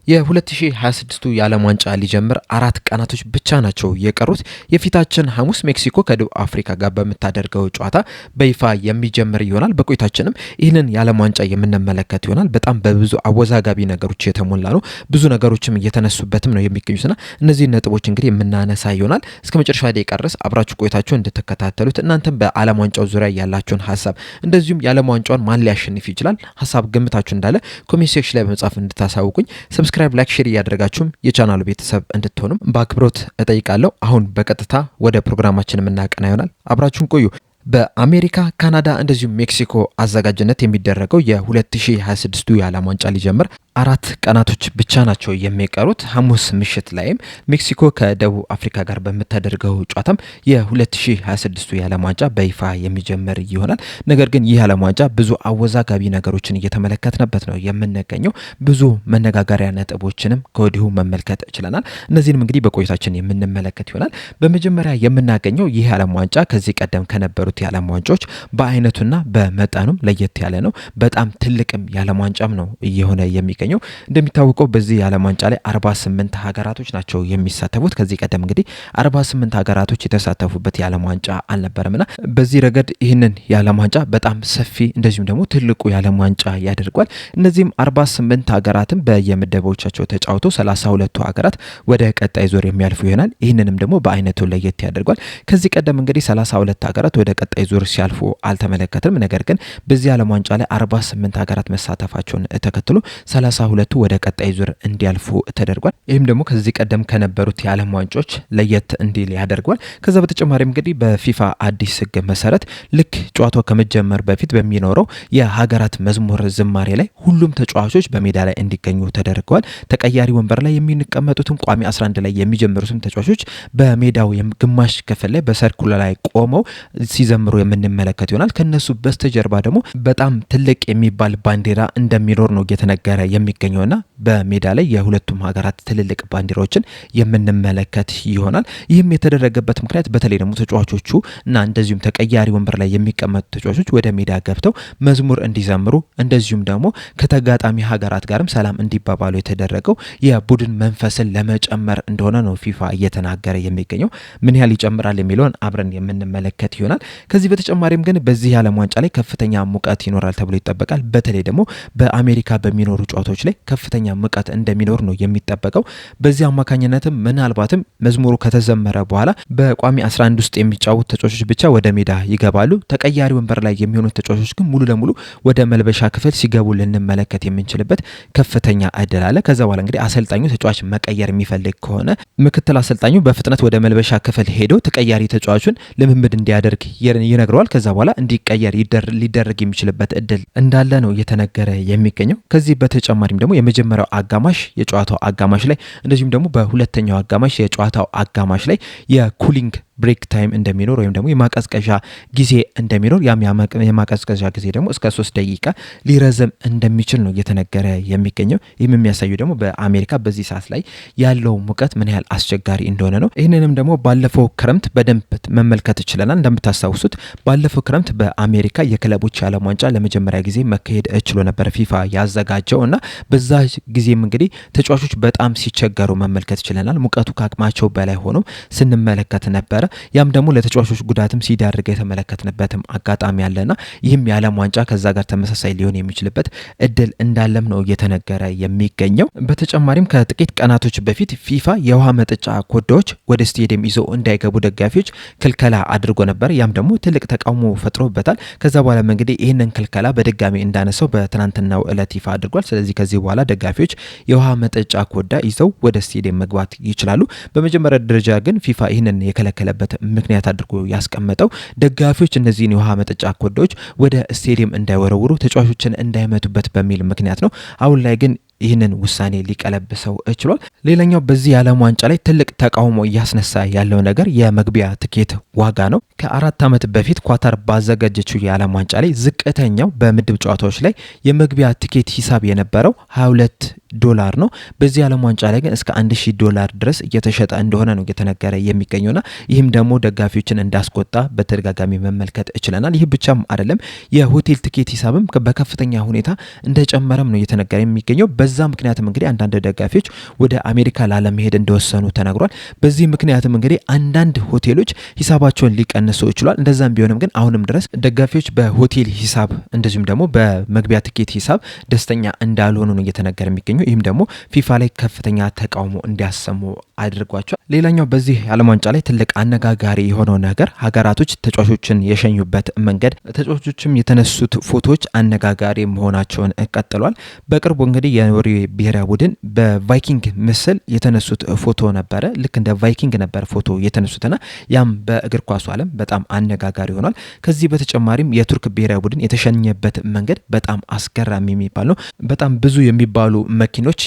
የ2026ቱ የዓለም ዋንጫ ሊጀምር 4 ቀናቶች ብቻ ናቸው የቀሩት። የፊታችን ሐሙስ ሜክሲኮ ከደቡብ አፍሪካ ጋር በምታደርገው ጨዋታ በይፋ የሚጀምር ይሆናል። በቆይታችንም ይህንን የዓለም ዋንጫ የምንመለከት ይሆናል። በጣም በብዙ አወዛጋቢ ነገሮች የተሞላ ነው። ብዙ ነገሮችም እየተነሱበትም ነው የሚገኙትና እነዚህ ነጥቦች እንግዲህ የምናነሳ ይሆናል። እስከ መጨረሻ ደቂቃ ድረስ አብራችሁ ቆይታችሁ እንድትከታተሉት እናንተም በዓለም ዋንጫው ዙሪያ ያላችሁን ሐሳብ እንደዚሁም የዓለም ዋንጫውን ማን ሊያሸንፍ ይችላል ሐሳብ ግምታችሁ እንዳለ ኮሜንት ሴክሽን ላይ በመጻፍ እንድታሳውቁኝ ሰብስክራይብ ላይክ ሼር እያደረጋችሁም የቻናሉ ቤተሰብ እንድትሆኑም በአክብሮት እጠይቃለሁ። አሁን በቀጥታ ወደ ፕሮግራማችን የምናቀና ይሆናል። አብራችሁን ቆዩ። በአሜሪካ፣ ካናዳ እንደዚሁም ሜክሲኮ አዘጋጅነት የሚደረገው የ2026ቱ የዓለም ዋንጫ ሊጀምር 4 ቀናቶች ብቻ ናቸው የሚቀሩት። ሐሙስ ምሽት ላይም ሜክሲኮ ከደቡብ አፍሪካ ጋር በምታደርገው ጨዋታም የ2026ቱ የዓለም ዋንጫ በይፋ የሚጀምር ይሆናል። ነገር ግን ይህ የዓለም ዋንጫ ብዙ አወዛጋቢ ነገሮችን እየተመለከትንበት ነው የምንገኘው። ብዙ መነጋገሪያ ነጥቦችንም ከወዲሁ መመልከት ችለናል። እነዚህንም እንግዲህ በቆይታችን የምንመለከት ይሆናል። በመጀመሪያ የምናገኘው ይህ የዓለም ዋንጫ ከዚህ ቀደም ከነበሩት የዓለም ዋንጫዎች በአይነቱና በመጠኑም ለየት ያለ ነው። በጣም ትልቅም የዓለም ዋንጫም ነው እየሆነ የሚገኘው። እንደሚታወቀው በዚህ የዓለም ዋንጫ ላይ 48 ሀገራቶች ናቸው የሚሳተፉት። ከዚህ ቀደም እንግዲህ 48 ሀገራቶች የተሳተፉበት የዓለም ዋንጫ አልነበረምና በዚህ ረገድ ይህንን የዓለም ዋንጫ በጣም ሰፊ እንደዚሁም ደግሞ ትልቁ የዓለም ዋንጫ ያደርጓል። እነዚህም 48 ሀገራትም በየምደቦቻቸው ተጫውተው 32ቱ ሀገራት ወደ ቀጣይ ዙር የሚያልፉ ይሆናል። ይህንንም ደግሞ በአይነቱ ለየት ያደርጓል። ከዚህ ቀደም እንግዲህ 32 ሀገራት ወደ ቀጣይ ዙር ሲያልፉ አልተመለከትም። ነገር ግን በዚህ የዓለም ዋንጫ ላይ 48 ሀገራት መሳተፋቸውን ተከትሎ 32ቱ ወደ ቀጣይ ዙር እንዲያልፉ ተደርጓል። ይህም ደግሞ ከዚህ ቀደም ከነበሩት የዓለም ዋንጫዎች ለየት እንዲል ያደርጓል። ከዛ በተጨማሪም እንግዲህ በፊፋ አዲስ ሕግ መሰረት ልክ ጨዋታው ከመጀመር በፊት በሚኖረው የሀገራት መዝሙር ዝማሬ ላይ ሁሉም ተጫዋቾች በሜዳ ላይ እንዲገኙ ተደርገዋል። ተቀያሪ ወንበር ላይ የሚቀመጡትም ቋሚ 11 ላይ የሚጀምሩትም ተጫዋቾች በሜዳው ግማሽ ክፍል ላይ በሰርኩል ላይ ቆመው ሲዘምሩ የምንመለከት ይሆናል። ከነሱ በስተጀርባ ደግሞ በጣም ትልቅ የሚባል ባንዲራ እንደሚኖር ነው እየተነገረ የሚገኘውና በሜዳ ላይ የሁለቱም ሀገራት ትልልቅ ባንዲራዎችን የምንመለከት ይሆናል። ይህም የተደረገበት ምክንያት በተለይ ደግሞ ተጫዋቾቹ እና እንደዚሁም ተቀያሪ ወንበር ላይ የሚቀመጡ ተጫዋቾች ወደ ሜዳ ገብተው መዝሙር እንዲዘምሩ እንደዚሁም ደግሞ ከተጋጣሚ ሀገራት ጋርም ሰላም እንዲባባሉ የተደረገው የቡድን መንፈስን ለመጨመር እንደሆነ ነው ፊፋ እየተናገረ የሚገኘው። ምን ያህል ይጨምራል የሚለውን አብረን የምንመለከት ይሆናል። ከዚህ በተጨማሪም ግን በዚህ የዓለም ዋንጫ ላይ ከፍተኛ ሙቀት ይኖራል ተብሎ ይጠበቃል። በተለይ ደግሞ በአሜሪካ በሚኖሩ ጨዋታዎች ላይ ከፍተኛ ሙቀት እንደሚኖር ነው የሚጠበቀው። በዚህ አማካኝነትም ምናልባትም መዝሙሩ ከተዘመረ በኋላ በቋሚ 11 ውስጥ የሚጫወቱ ተጫዋቾች ብቻ ወደ ሜዳ ይገባሉ። ተቀያሪ ወንበር ላይ የሚሆኑት ተጫዋቾች ግን ሙሉ ለሙሉ ወደ መልበሻ ክፍል ሲገቡ ልንመለከት የምንችልበት ከፍተኛ እድል አለ። ከዛ በኋላ እንግዲህ አሰልጣኙ ተጫዋች መቀየር የሚፈልግ ከሆነ ምክትል አሰልጣኙ በፍጥነት ወደ መልበሻ ክፍል ሄዶ ተቀያሪ ተጫዋቹን ልምምድ እንዲያደርግ ይነግረዋል። ከዛ በኋላ እንዲቀየር ሊደረግ የሚችልበት እድል እንዳለ ነው እየተነገረ የሚገኘው። ከዚህ በተጨማሪም ደግሞ የመጀመሪያው አጋማሽ የጨዋታው አጋማሽ ላይ እንደዚሁም ደግሞ በሁለተኛው አጋማሽ የጨዋታው አጋማሽ ላይ የኩሊንግ ብሬክ ታይም እንደሚኖር ወይም ደግሞ የማቀዝቀዣ ጊዜ እንደሚኖር ያም የማቀዝቀዣ ጊዜ ደግሞ እስከ 3 ደቂቃ ሊረዘም እንደሚችል ነው እየተነገረ የሚገኘው። ይህም የሚያሳዩ ደግሞ በአሜሪካ በዚህ ሰዓት ላይ ያለው ሙቀት ምን ያህል አስቸጋሪ እንደሆነ ነው። ይህንንም ደግሞ ባለፈው ክረምት በደንብ መመልከት ችለናል። እንደምታስታውሱት ባለፈው ክረምት በአሜሪካ የክለቦች የዓለም ዋንጫ ለመጀመሪያ ጊዜ መካሄድ ችሎ ነበር ፊፋ ያዘጋጀው እና በዛ ጊዜም እንግዲህ ተጫዋቾች በጣም ሲቸገሩ መመልከት ችለናል። ሙቀቱ ከአቅማቸው በላይ ሆኖ ስንመለከት ነበረ። ያም ደግሞ ለተጫዋቾች ጉዳትም ሲዳርግ የተመለከትንበትም አጋጣሚ ያለና ይህም የዓለም ዋንጫ ከዛ ጋር ተመሳሳይ ሊሆን የሚችልበት እድል እንዳለም ነው እየተነገረ የሚገኘው። በተጨማሪም ከጥቂት ቀናቶች በፊት ፊፋ የውሃ መጠጫ ኮዳዎች ወደ ስቴዲየም ይዘው እንዳይገቡ ደጋፊዎች ክልከላ አድርጎ ነበር። ያም ደግሞ ትልቅ ተቃውሞ ፈጥሮበታል። ከዛ በኋላ እንግዲህ ይህንን ክልከላ በድጋሚ እንዳነሳው በትናንትናው ዕለት ይፋ አድርጓል። ስለዚህ ከዚህ በኋላ ደጋፊዎች የውሃ መጠጫ ኮዳ ይዘው ወደ ስቴዲየም መግባት ይችላሉ። በመጀመሪያ ደረጃ ግን ፊፋ ይህንን የከለከለ ምክንያት አድርጎ ያስቀመጠው ደጋፊዎች እነዚህን የውሃ መጠጫ ኮዳዎች ወደ ስቴዲየም እንዳይወረውሩ ተጫዋቾችን እንዳይመቱበት በሚል ምክንያት ነው። አሁን ላይ ግን ይህንን ውሳኔ ሊቀለብሰው ችሏል። ሌላኛው በዚህ የዓለም ዋንጫ ላይ ትልቅ ተቃውሞ እያስነሳ ያለው ነገር የመግቢያ ትኬት ዋጋ ነው። ከ4 ዓመት በፊት ኳታር ባዘጋጀችው የዓለም ዋንጫ ላይ ዝቅተኛው በምድብ ጨዋታዎች ላይ የመግቢያ ትኬት ሂሳብ የነበረው $22 ነው። በዚህ የዓለም ዋንጫ ላይ ግን እስከ $1000 ድረስ እየተሸጠ እንደሆነ ነው እየተነገረ የሚገኘውና ይህም ደግሞ ደጋፊዎችን እንዳስቆጣ በተደጋጋሚ መመልከት ችለናል። ይህ ብቻም አይደለም፣ የሆቴል ትኬት ሂሳብም በከፍተኛ ሁኔታ እንደጨመረም ነው እየተነገረ የሚገኘው። በዛ ምክንያትም እንግዲህ አንዳንድ ደጋፊዎች ወደ አሜሪካ ላለመሄድ እንደወሰኑ ተነግሯል። በዚህ ምክንያትም እንግዲህ አንዳንድ ሆቴሎች ሂሳባቸውን ሊቀንሱ ይችላል። እንደዛም ቢሆንም ግን አሁንም ድረስ ደጋፊዎች በሆቴል ሂሳብ እንደዚሁም ደግሞ በመግቢያ ትኬት ሂሳብ ደስተኛ እንዳልሆኑ ነው እየተነገረ የሚገኘው። ይህም ደግሞ ፊፋ ላይ ከፍተኛ ተቃውሞ እንዲያሰሙ አድርጓቸዋል። ሌላኛው በዚህ የዓለም ዋንጫ ላይ ትልቅ አነጋጋሪ የሆነው ነገር ሀገራቶች ተጫዋቾችን የሸኙበት መንገድ፣ ተጫዋቾችም የተነሱት ፎቶዎች አነጋጋሪ መሆናቸውን ቀጥሏል። በቅርቡ እንግዲህ የኖርዌይ ብሔራዊ ቡድን በቫይኪንግ ምስል የተነሱት ፎቶ ነበረ። ልክ እንደ ቫይኪንግ ነበር ፎቶ የተነሱትና ያም በእግር ኳሱ ዓለም በጣም አነጋጋሪ ሆኗል። ከዚህ በተጨማሪም የቱርክ ብሔራዊ ቡድን የተሸኘበት መንገድ በጣም አስገራሚ የሚባል ነው። በጣም ብዙ የሚባሉ መኪኖች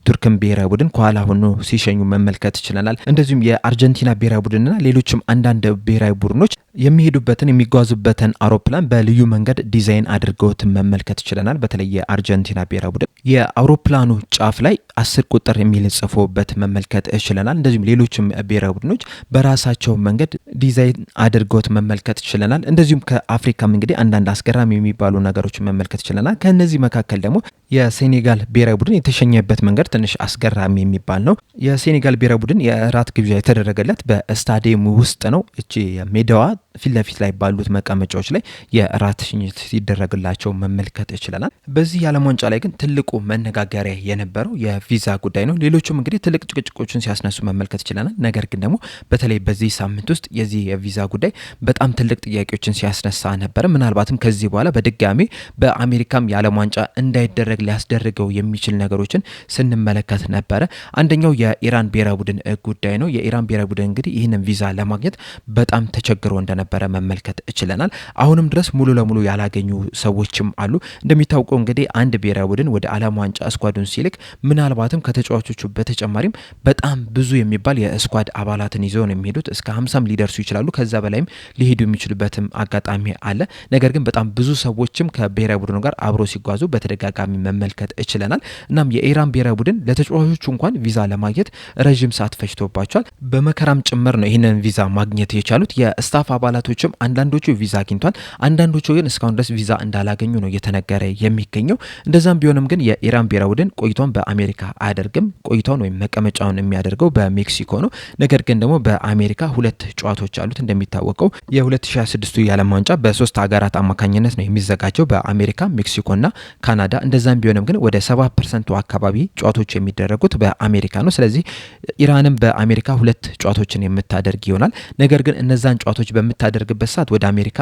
ቱርክን ብሔራዊ ቡድን ከኋላ ሆኖ ሲሸኙ መመልከት ችለናል። እንደዚሁም የአርጀንቲና ብሔራዊ ቡድንና ሌሎችም አንዳንድ ብሔራዊ ቡድኖች የሚሄዱበትን የሚጓዙበትን አውሮፕላን በልዩ መንገድ ዲዛይን አድርገውት መመልከት ችለናል። በተለይ የአርጀንቲና ብሔራዊ ቡድን የአውሮፕላኑ ጫፍ ላይ 10 ቁጥር የሚል ጽፎበት መመልከት ችለናል። እንደዚሁም ሌሎችም ብሔራዊ ቡድኖች በራሳቸው መንገድ ዲዛይን አድርገውት መመልከት ችለናል። እንደዚሁም ከአፍሪካም እንግዲህ አንዳንድ አስገራሚ የሚባሉ ነገሮችን መመልከት ችለናል። ከነዚህ መካከል ደግሞ የሴኔጋል ብሔራዊ ቡድን የተሸኘበት መንገድ ትንሽ አስገራሚ የሚባል ነው። የሴኔጋል ብሔራዊ ቡድን የእራት ግብዣ የተደረገለት በስታዲየም ውስጥ ነው። እቺ ሜዳዋ ፊት ለፊት ላይ ባሉት መቀመጫዎች ላይ የእራት ሽኝት ሲደረግላቸው መመልከት ይችላል። በዚህ የዓለም ዋንጫ ላይ ግን ትልቁ መነጋገሪያ የነበረው የቪዛ ጉዳይ ነው። ሌሎቹም እንግዲህ ትልቅ ጭቅጭቆችን ሲያስነሱ መመልከት ይችላል። ነገር ግን ደግሞ በተለይ በዚህ ሳምንት ውስጥ የዚህ የቪዛ ጉዳይ በጣም ትልቅ ጥያቄዎችን ሲያስነሳ ነበር። ምናልባትም ከዚህ በኋላ በድጋሚ በአሜሪካም የዓለም ዋንጫ እንዳይደረግ ሊያስደርገው የሚችል ነገሮችን ስንመለከት ነበረ። አንደኛው የኢራን ብሔራዊ ቡድን ጉዳይ ነው። የኢራን ብሔራዊ ቡድን እንግዲህ ይህንን ቪዛ ለማግኘት በጣም ተቸግሮ እንደነበረ መመልከት ችለናል። አሁንም ድረስ ሙሉ ለሙሉ ያላገኙ ሰዎችም አሉ። እንደሚታወቀው እንግዲህ አንድ ብሔራዊ ቡድን ወደ ዓለም ዋንጫ ስኳዱን ሲልክ ምናልባትም ከተጫዋቾቹ በተጨማሪም በጣም ብዙ የሚባል የስኳድ አባላትን ይዘው ነው የሚሄዱት። እስከ 50 ሊደርሱ ይችላሉ። ከዛ በላይም ሊሄዱ የሚችሉበትም አጋጣሚ አለ። ነገር ግን በጣም ብዙ ሰዎችም ከብሔራዊ ቡድኑ ጋር አብሮ ሲጓዙ በተደጋጋሚ መመልከት ችለናል። እናም የኢራን ብሔራዊ ቡድን ለተጫዋቾቹ እንኳን ቪዛ ለማግኘት ረዥም ሰዓት ፈጅቶባቸዋል። በመከራም ጭምር ነው ይህንን ቪዛ ማግኘት የቻሉት። የስታፍ አባላቶችም አንዳንዶቹ ቪዛ አግኝቷል፣ አንዳንዶቹ ግን እስካሁን ድረስ ቪዛ እንዳላገኙ ነው እየተነገረ የሚገኘው። እንደዛም ቢሆንም ግን የኢራን ብሔራዊ ቡድን ቆይቷን በአሜሪካ አያደርግም። ቆይቷን ወይም መቀመጫውን የሚያደርገው በሜክሲኮ ነው። ነገር ግን ደግሞ በአሜሪካ 2 ጨዋታዎች አሉት። እንደሚታወቀው የ2026 የዓለም ዋንጫ በ3 ሀገራት አማካኝነት ነው የሚዘጋጀው፣ በአሜሪካ፣ ሜክሲኮና ካናዳ። እንደዛም ቢሆንም ግን ወደ 70% አካባቢ ጨዋታዎች የሚደረጉት በአሜሪካ ነው። ስለዚህ ኢራንም በአሜሪካ 2 ጨዋታዎችን የምታደርግ ይሆናል። ነገር ግን እነዛን ጨዋታዎች በምታደርግበት ሰዓት ወደ አሜሪካ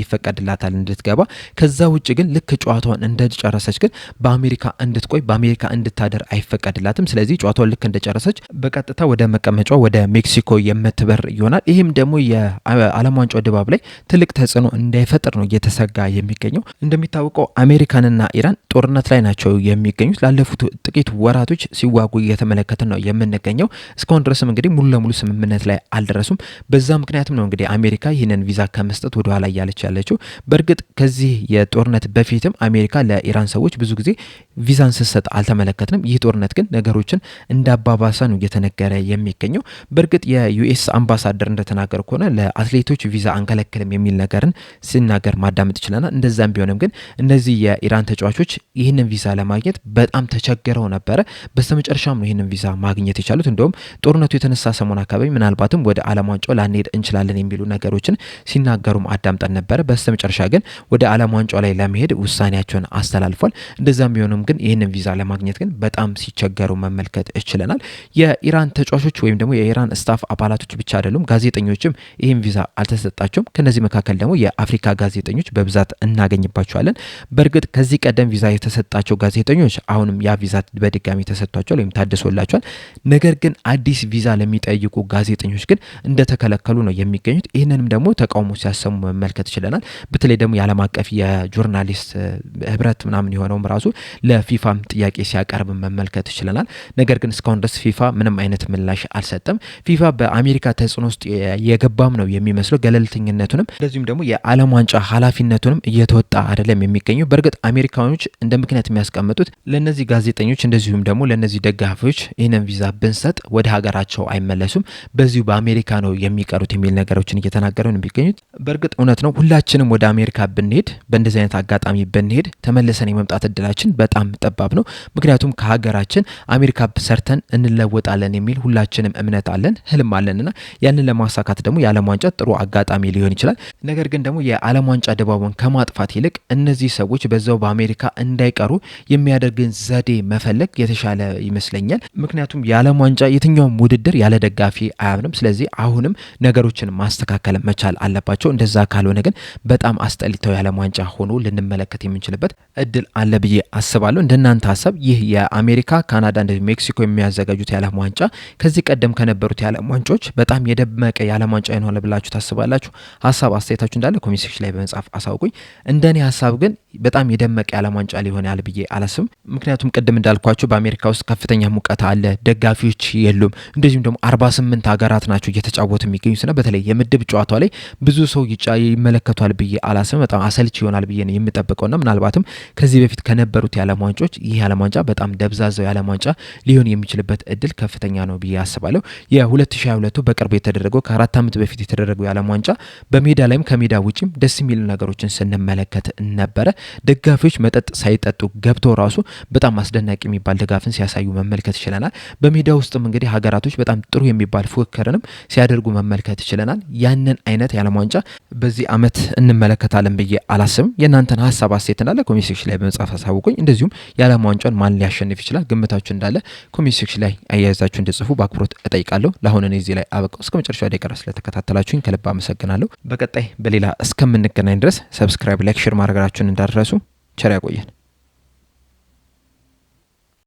ይፈቀድላታል እንድትገባ። ከዛ ውጭ ግን ልክ ጨዋታውን እንደጨረሰች ግን በአሜሪካ እንድትቆይ በአሜሪካ እንድታደር አይፈቀድላትም። ስለዚህ ጨዋታውን ልክ እንደጨረሰች በቀጥታ ወደ መቀመጫው ወደ ሜክሲኮ የምትበር ይሆናል። ይህም ደግሞ የዓለም ዋንጫው ድባብ ላይ ትልቅ ተጽዕኖ እንዳይፈጥር ነው እየተሰጋ የሚገኘው። እንደሚታወቀው አሜሪካንና ኢራን ጦርነት ላይ ናቸው የሚገኙት። ላለፉት ጥቂት ወራቶች ሲዋጉ እየተመለከትን ነው የምንገኘው። እስካሁን ድረስም እንግዲህ ሙሉ ለሙሉ ስምምነት ላይ አልደረሱም። በዛ ምክንያትም ነው እንግዲህ አሜሪካ ይህንን ቪዛ ከመስጠት ወደ ኋላ እያለች ያለችው። በእርግጥ ከዚህ የጦርነት በፊትም አሜሪካ ለኢራን ሰዎች ብዙ ጊዜ ቪዛን ስትሰጥ አልተመለከትንም። ይህ ጦርነት ግን ነገሮችን እንዳባባሰ ነው እየተነገረ የሚገኘው። በእርግጥ የዩኤስ አምባሳደር እንደተናገር ከሆነ ለአትሌቶች ቪዛ አንከለክልም የሚል ነገርን ሲናገር ማዳመጥ ይችላል። እንደዛም ቢሆንም ግን እነዚህ የኢራን ተጫዋቾች ይህንን ቪዛ ለማግኘት በጣም ተቸግረው ነበረ። በስተመጨረሻም ነው ይህንን ቪዛ ማግኘት የቻሉት። እንደውም ጦርነቱ የተነሳ ሰሞን አካባቢ ምናልባትም ወደ ዓለም ዋንጫው ላንሄድ እንችላለን የሚሉ ነገሮችን ሲናገሩም አዳምጠን ነበረ። በስተመጨረሻ ግን ወደ ዓለም ዋንጫው ላይ ለመሄድ ውሳኔያቸውን አስተላልፏል። እንደዛም ቢሆንም ግን ይህንን ቪዛ ለማግኘት ግን በጣም ሲቸገሩ መመልከት ችለናል። የኢራን ተጫዋቾች ወይም ደግሞ የኢራን ስታፍ አባላቶች ብቻ አይደሉም፣ ጋዜጠኞችም ይህን ቪዛ አልተሰጣቸውም። ከነዚህ መካከል ደግሞ የአፍሪካ ጋዜጠኞች በብዛት እናገኝባቸዋለን። በእርግጥ ከዚህ ቀደም ቪዛ የተሰጣቸው ጋዜጠኞች አሁንም ያ ቪዛ በድጋሚ ተሰጥቷቸዋል ወይም ታድሶላቸዋል። ነገር ግን አዲስ ቪዛ ለሚጠይቁ ጋዜጠኞች ግን እንደተከለከሉ ነው የሚገኙት። ይህንንም ደግሞ ተቃውሞ ሲያሰሙ መመልከት ችለናል። በተለይ ደግሞ የዓለም አቀፍ የጆርናሊስት ህብረት ምናምን የሆነውም ራሱ ለፊፋም ጥያቄ ሲያቀርብ መመልከት ችለናል። ነገር ግን እስካሁን ድረስ ፊፋ ምንም አይነት ምላሽ አልሰጠም። ፊፋ በአሜሪካ ተጽዕኖ ውስጥ የገባም ነው የሚመስለው። ገለልተኝነቱንም እንደዚሁም ደግሞ የዓለም ዋንጫ ኃላፊነቱንም እየተወጣ አይደለም የሚገኘው። በእርግጥ አሜሪካኖች እንደ ምክንያት የሚያስቀምጡት ለነዚህ ጋዜጠኞች እንደዚሁም ደግሞ ለነዚህ ደጋፊዎች ይህንን ቪዛ ብንሰጥ ወደ ሀገራቸው አይመለሱም፣ በዚሁ በአሜሪካ ነው የሚቀሩት የሚል ነገሮችን እየተናገሩ እየተናገሩ ነው የሚገኙት። በእርግጥ እውነት ነው። ሁላችንም ወደ አሜሪካ ብንሄድ በእንደዚህ አይነት አጋጣሚ ብንሄድ ተመልሰን የመምጣት እድላችን በጣም ጠባብ ነው። ምክንያቱም ከሀገራችን አሜሪካ ሰርተን እንለወጣለን የሚል ሁላችንም እምነት አለን፣ ህልም አለንና ያንን ለማሳካት ደግሞ የዓለም ዋንጫ ጥሩ አጋጣሚ ሊሆን ይችላል። ነገር ግን ደግሞ የዓለም ዋንጫ ድባቡን ከማጥፋት ይልቅ እነዚህ ሰዎች በዛው በአሜሪካ እንዳይቀሩ የሚያደርግን ዘዴ መፈለግ የተሻለ ይመስለኛል። ምክንያቱም የዓለም ዋንጫ የትኛውም ውድድር ያለ ደጋፊ አያምንም። ስለዚህ አሁንም ነገሮችን ማስተካከል መቻል አለባቸው። እንደዛ ካልሆነ ግን በጣም አስጠሊታው የዓለም ዋንጫ ሆኖ ልንመለከት የምንችልበት እድል አለ ብዬ አስባለሁ። እንደናንተ ሀሳብ ይህ የአሜሪካ፣ ካናዳ እንደ ሜክሲኮ የሚያዘጋጁት የዓለም ዋንጫ ከዚህ ቀደም ከነበሩት የዓለም ዋንጫዎች በጣም የደመቀ የዓለም ዋንጫ ይሆናል ብላችሁ ታስባላችሁ? ሀሳብ አስተያየታችሁ እንዳለ ኮሜንት ሴክሽን ላይ በመጻፍ አሳውቁኝ። እንደኔ ሀሳብ ግን በጣም የደመቀ የዓለም ዋንጫ ሊሆናል ብዬ አላስብም። ምክንያቱም ቅድም እንዳልኳችሁ በአሜሪካ ውስጥ ከፍተኛ ሙቀት አለ፣ ደጋፊዎች የሉም። እንደዚሁም ደግሞ 48 ሀገራት ናቸው እየተጫወቱ የሚገኙትና በተለይ የምድብ ጨዋታው ላይ ብዙ ሰው ይመለከቷል ብዬ አላስብም። በጣም አሰልች ይሆናል ብዬ ነው የምጠብቀውና ምናልባትም ከዚህ በፊት ከነበሩት የዓለም ዋንጫዎች ይህ የዓለም ዋንጫ በጣም ደብዛዛው የዓለም ዋንጫ ሊሆን የሚችልበት እድል ከፍተኛ ነው ብዬ አስባለሁ። የ2022 በቅርብ የተደረገው ከ4 ዓመት በፊት የተደረገው የዓለም ዋንጫ በሜዳ ላይም ከሜዳ ውጭም ደስ የሚሉ ነገሮችን ስንመለከት ነበረ። ደጋፊዎች መጠጥ ሳይጠጡ ገብተው ራሱ በጣም አስደናቂ የሚባል ድጋፍን ሲያሳዩ መመልከት ይችለናል። በሜዳ ውስጥም እንግዲህ ሀገራቶች በጣም ጥሩ የሚባል ፉክክርንም ሲያደርጉ መመልከት ይችለናል። ያንን አይነት የዓለም ዋንጫ በዚህ ዓመት እንመለከታለን ብዬ አላስብም። የእናንተን ሀሳብ አስተያየት እንዳለ ኮሜንት ሴክሽን ላይ በመጻፍ አሳውቁኝ። እንደዚሁም የዓለም ዋንጫን ማን ሊያሸንፍ ይችላል ግምታችሁ እንዳለ ኮሜንት ሴክሽን ላይ አያይዛችሁ እንድጽፉ በአክብሮት እጠይቃለሁ። ለአሁን እኔ እዚህ ላይ አበቃው። እስከ መጨረሻው ደቂቃ ስለተከታተላችሁኝ ከልብ አመሰግናለሁ። በቀጣይ በሌላ እስከምንገናኝ ድረስ ሰብስክራይብ፣ ላይክ፣ ሼር ማድረጋችሁን እንዳትረሱ። ቸር ያቆየን።